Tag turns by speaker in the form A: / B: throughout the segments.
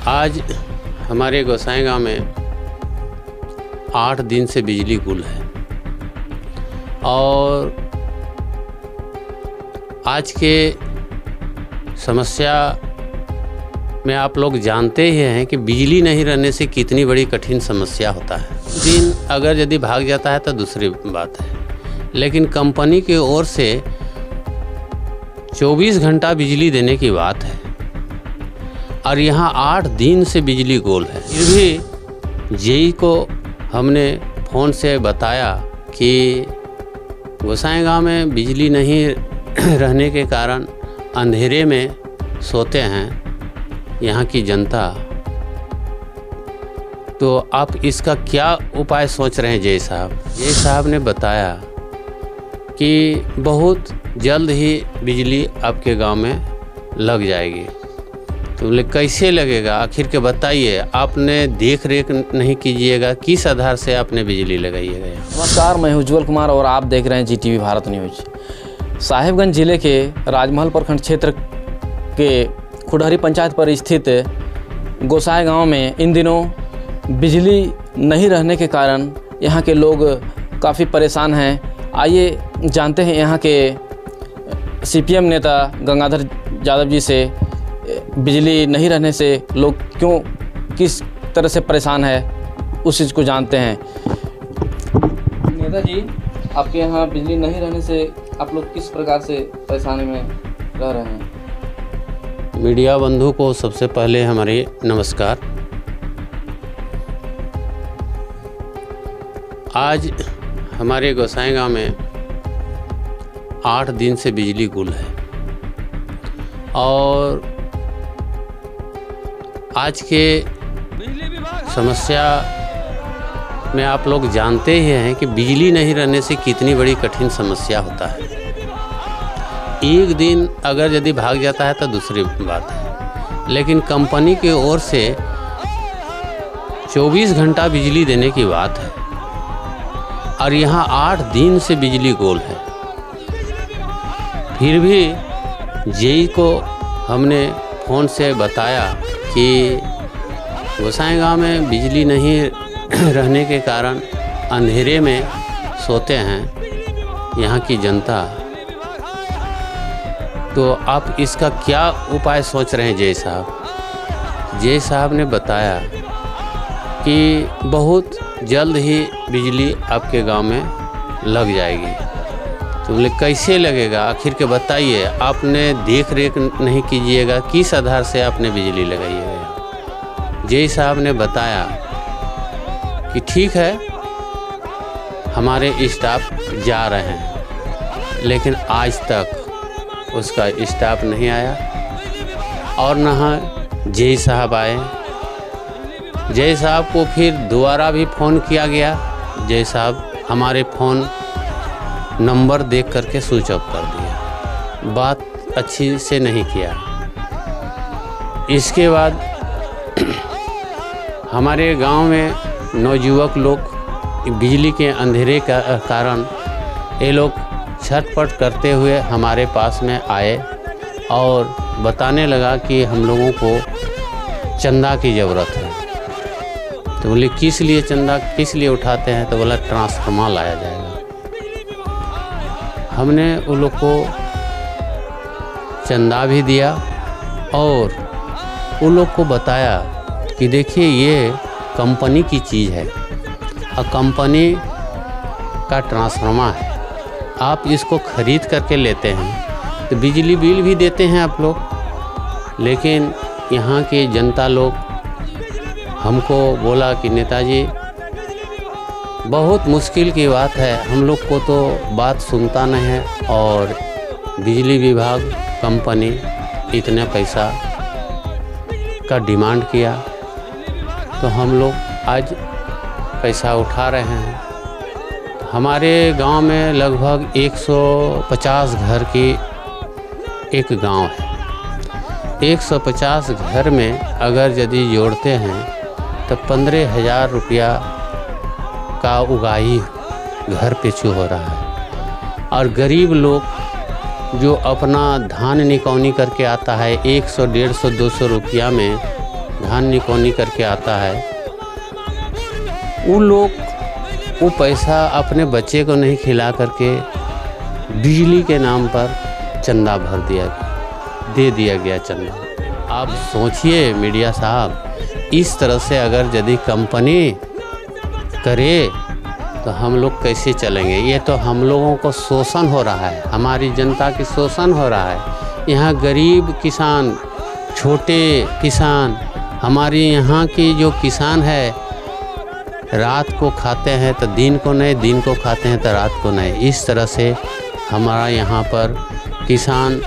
A: आज हमारे गोसाई गांव में 8 दिन से बिजली गुल है और आज के समस्या में आप लोग जानते ही हैं कि बिजली नहीं रहने से कितनी बड़ी कठिन समस्या होता है। दिन अगर यदि भाग जाता है तो दूसरी बात है, लेकिन कंपनी की ओर से 24 घंटा बिजली देने की बात है और यहाँ 8 दिन से बिजली गोल है। फिर भी जेई को हमने फ़ोन से बताया कि गोसाई गांव में बिजली नहीं रहने के कारण अंधेरे में सोते हैं यहाँ की जनता, तो आप इसका क्या उपाय सोच रहे हैं? जेई साहब ने बताया कि बहुत जल्द ही बिजली आपके गांव में लग जाएगी। तो बोले कैसे लगेगा, आखिर के बताइए, आपने देख रेख नहीं कीजिएगा, किस आधार से आपने बिजली लगाइएगा?
B: नमस्कार, मैं उज्जवल कुमार और आप देख रहे हैं GTV भारत न्यूज। साहिबगंज जिले के राजमहल प्रखंड क्षेत्र के खुडहरी पंचायत पर स्थित गोसाई गांव में इन दिनों बिजली नहीं रहने के कारण यहां के लोग काफ़ी परेशान हैं। आइए जानते हैं यहाँ के CPM नेता गंगाधर यादव जी से, बिजली नहीं रहने से लोग किस तरह से परेशान है, उस चीज़ को जानते हैं। नेता जी, आपके यहाँ बिजली नहीं रहने से आप लोग किस प्रकार से परेशानी में रह रहे हैं?
A: मीडिया बंधु को सबसे पहले हमारे नमस्कार। आज हमारे गोसाई गांव में 8 दिन से बिजली गुल है और आज के समस्या में आप लोग जानते ही हैं कि बिजली नहीं रहने से कितनी बड़ी कठिन समस्या होता है। एक दिन अगर यदि भाग जाता है तो दूसरी बात है, लेकिन कंपनी की ओर से 24 घंटा बिजली देने की बात है और यहाँ 8 दिन से बिजली गोल है। फिर भी जेई को हमने फ़ोन से बताया कि गोसाई गांव में बिजली नहीं रहने के कारण अंधेरे में सोते हैं यहाँ की जनता, तो आप इसका क्या उपाय सोच रहे हैं? जेई साहब ने बताया कि बहुत जल्द ही बिजली आपके गांव में लग जाएगी। तो बोले कैसे लगेगा, आखिर के बताइए, आपने देख रेख नहीं कीजिएगा, किस आधार से आपने बिजली लगाइएगा? जेई साहब ने बताया कि ठीक है, हमारे स्टाफ जा रहे हैं, लेकिन आज तक उसका स्टाफ नहीं आया और न जेई साहब आए। जेई साहब को फिर दोबारा भी फ़ोन किया गया, जेई साहब हमारे फ़ोन नंबर देख करके स्विच ऑफ कर दिया, बात अच्छी से नहीं किया। इसके बाद हमारे गांव में नौजुवक लोग बिजली के अंधेरे का कारण ये लोग छटपट करते हुए हमारे पास में आए और बताने लगा कि हम लोगों को चंदा की ज़रूरत है। तो बोले किस लिए चंदा, किस लिए उठाते हैं? तो बोला ट्रांसफार्मर लाया जाएगा। हमने उन लोग को चंदा भी दिया और उन लोग को बताया कि देखिए, ये कंपनी की चीज़ है और कंपनी का ट्रांसफार्मर है, आप इसको ख़रीद करके लेते हैं तो बिजली बिल भी देते हैं आप लोग। लेकिन यहाँ के जनता लोग हमको बोला कि नेताजी, बहुत मुश्किल की बात है, हम लोग को तो बात सुनता नहीं है और बिजली विभाग कंपनी इतने पैसा का डिमांड किया तो हम लोग आज पैसा उठा रहे हैं। हमारे गांव में लगभग 150 घर की एक गांव है। 150 घर में अगर यदि जोड़ते हैं तो 15,000 रुपया का उगाही घर पिछू हो रहा है और गरीब लोग जो अपना धान निकौनी करके आता है 100, 150, 200 रुपया में धान निकौनी करके आता है, वो लोग वो पैसा अपने बच्चे को नहीं खिला करके बिजली के नाम पर चंदा भर दिया गया, दे दिया गया चंदा। आप सोचिए मीडिया साहब, इस तरह से अगर यदि कंपनी करे तो हम लोग कैसे चलेंगे? ये तो हम लोगों को शोषण हो रहा है, हमारी जनता की शोषण हो रहा है। यहाँ गरीब किसान, छोटे किसान, हमारे यहाँ की जो किसान है, रात को खाते हैं तो दिन को नहीं, दिन को खाते हैं तो रात को नहीं। इस तरह से हमारा यहाँ पर किसान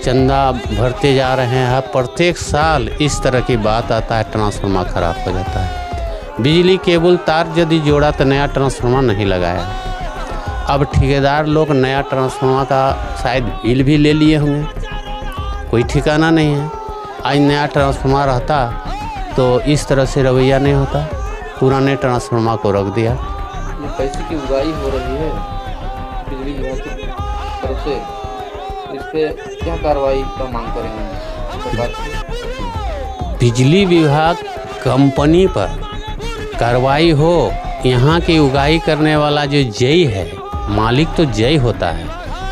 A: चंदा भरते जा रहे हैं। प्रत्येक साल इस तरह की बात आता है, ट्रांसफार्मर ख़राब हो जाता है। बिजली केबल तार यदि जोड़ा तो नया ट्रांसफार्मर नहीं लगाया। अब ठेकेदार लोग नया ट्रांसफार्मर का शायद बिल भी ले लिए होंगे, कोई ठिकाना नहीं है। आज नया ट्रांसफार्मर रहता तो इस तरह से रवैया नहीं होता, पुराने ट्रांसफार्मर को रख दिया।
B: ये पैसे की उगाही हो रही है बिजली विभाग की तरफ से, इस पर क्या कार्रवाई का मांग करेंगे सरकार से?
A: बिजली विभाग कंपनी पर कार्रवाई हो। यहाँ की उगाही करने वाला जो जय है, मालिक तो जय होता है,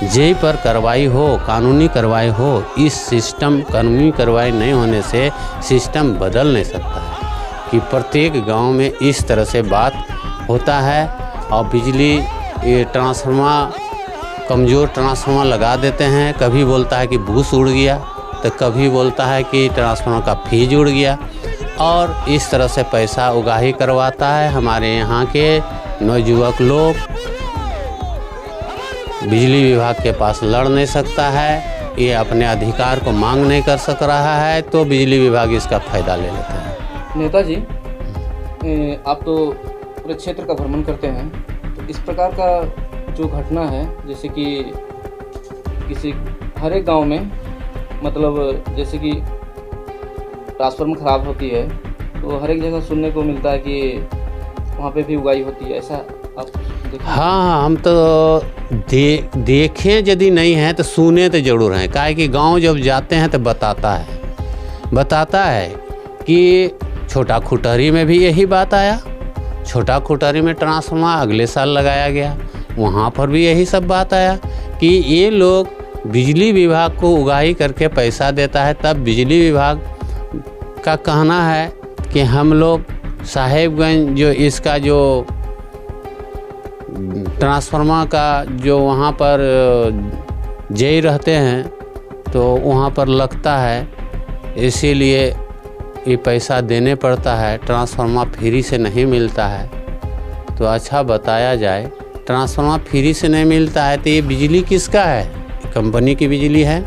A: जय पर कार्रवाई हो, कानूनी कार्रवाई हो। इस सिस्टम कानूनी कार्रवाई नहीं होने से सिस्टम बदल नहीं सकता है कि प्रत्येक गांव में इस तरह से बात होता है। और बिजली ट्रांसफार्मर, कमज़ोर ट्रांसफार्मर लगा देते हैं। कभी बोलता है कि बूस उड़ गया, तो कभी बोलता है कि ट्रांसफार्मर का फीज उड़ गया, और इस तरह से पैसा उगाही करवाता है। हमारे यहाँ के नौजुवक लोग बिजली विभाग के पास लड़ नहीं सकता है, ये अपने अधिकार को मांग नहीं कर सक रहा है, तो बिजली विभाग इसका फ़ायदा ले लेता है।
B: नेताजी, आप तो पूरे क्षेत्र का भ्रमण करते हैं, तो इस प्रकार का जो घटना है, जैसे कि किसी हर एक गांव में, मतलब जैसे कि ट्रांसफार्मर ख़राब होती है तो हर एक जगह सुनने को मिलता है कि वहाँ पे भी उगाही होती है, ऐसा आप देखें?
A: हाँ, हम तो देखें यदि नहीं है तो सुने तो ज़रूर हैं। काहे कि गांव जब जाते हैं तो बताता है कि छोटा खुटहरी में भी यही बात आया। छोटा खुटहरी में ट्रांसफार्मर अगले साल लगाया गया, वहाँ पर भी यही सब बात आया कि ये लोग बिजली विभाग को उगाही करके पैसा देता है। तब बिजली विभाग का कहना है कि हम लोग साहेबगंज जो इसका जो ट्रांसफार्मर का जो वहाँ पर जय रहते हैं तो वहाँ पर लगता है, इसीलिए ये पैसा देने पड़ता है, ट्रांसफार्मर फ्री से नहीं मिलता है। तो अच्छा बताया जाए, ट्रांसफार्मर फ्री से नहीं मिलता है तो ये बिजली किसका है? कंपनी की बिजली है।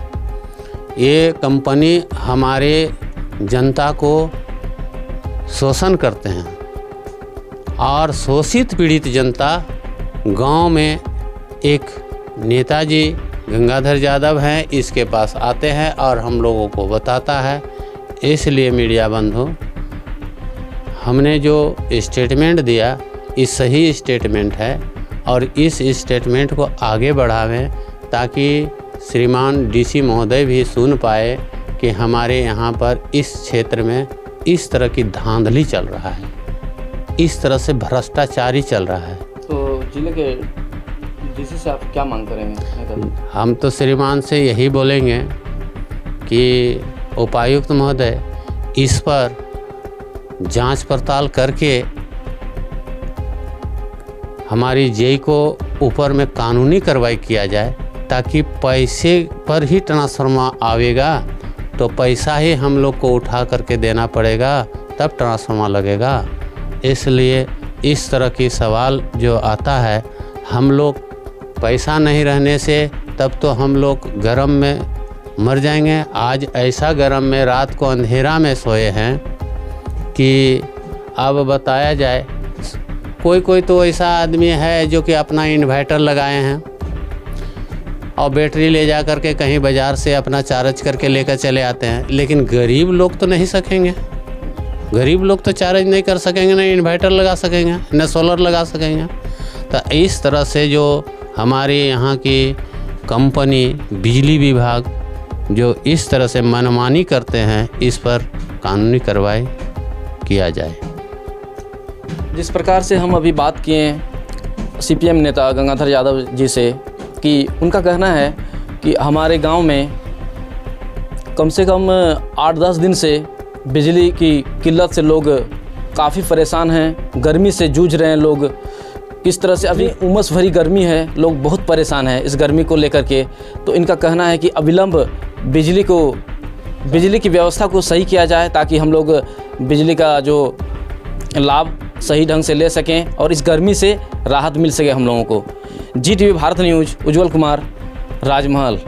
A: ये कंपनी हमारे जनता को शोषण करते हैं, और शोषित पीड़ित जनता गांव में एक नेताजी गंगाधर यादव हैं, इसके पास आते हैं और हम लोगों को बताता है। इसलिए मीडिया बंधु, हमने जो स्टेटमेंट दिया ये सही स्टेटमेंट है, और इस स्टेटमेंट को आगे बढ़ावें ताकि श्रीमान डीसी महोदय भी सुन पाए कि हमारे यहाँ पर इस क्षेत्र में इस तरह की धांधली चल रहा है, इस तरह से भ्रष्टाचारी चल रहा है।
B: तो जिले के डीसी से आप क्या मांग करेंगे?
A: हम तो श्रीमान से यही बोलेंगे कि उपायुक्त महोदय इस पर जांच पड़ताल करके हमारी जेई को ऊपर में कानूनी कार्रवाई किया जाए, ताकि पैसे पर ही ट्रांसफार्मर आवेगा तो पैसा ही हम लोग को उठा करके देना पड़ेगा, तब ट्रांसफार्मर लगेगा। इसलिए इस तरह की सवाल जो आता है, हम लोग पैसा नहीं रहने से तब तो हम लोग गरम में मर जाएंगे। आज ऐसा गरम में रात को अंधेरा में सोए हैं कि अब बताया जाए, कोई तो ऐसा आदमी है जो कि अपना इन्वर्टर लगाए हैं और बैटरी ले जा करके कहीं बाज़ार से अपना चार्ज करके लेकर चले आते हैं, लेकिन गरीब लोग तो नहीं सकेंगे। गरीब लोग तो चार्ज नहीं कर सकेंगे, न इन्वर्टर लगा सकेंगे, न सोलर लगा सकेंगे। तो इस तरह से जो हमारे यहाँ की कंपनी बिजली विभाग जो इस तरह से मनमानी करते हैं, इस पर कानूनी कार्रवाई किया जाए।
B: जिस प्रकार से हम अभी बात किए सीपीएम नेता गंगाधर यादव जी से कि उनका कहना है कि हमारे गांव में कम से कम 8-10 दिन से बिजली की किल्लत से लोग काफ़ी परेशान हैं, गर्मी से जूझ रहे हैं लोग। किस तरह से अभी उमस भरी गर्मी है, लोग बहुत परेशान हैं इस गर्मी को लेकर के। तो इनका कहना है कि अविलंब बिजली की व्यवस्था को सही किया जाए ताकि हम लोग बिजली का जो लाभ सही ढंग से ले सकें और इस गर्मी से राहत मिल सके हम लोगों को। GTV भारत न्यूज़, उज्जवल कुमार, राजमहल।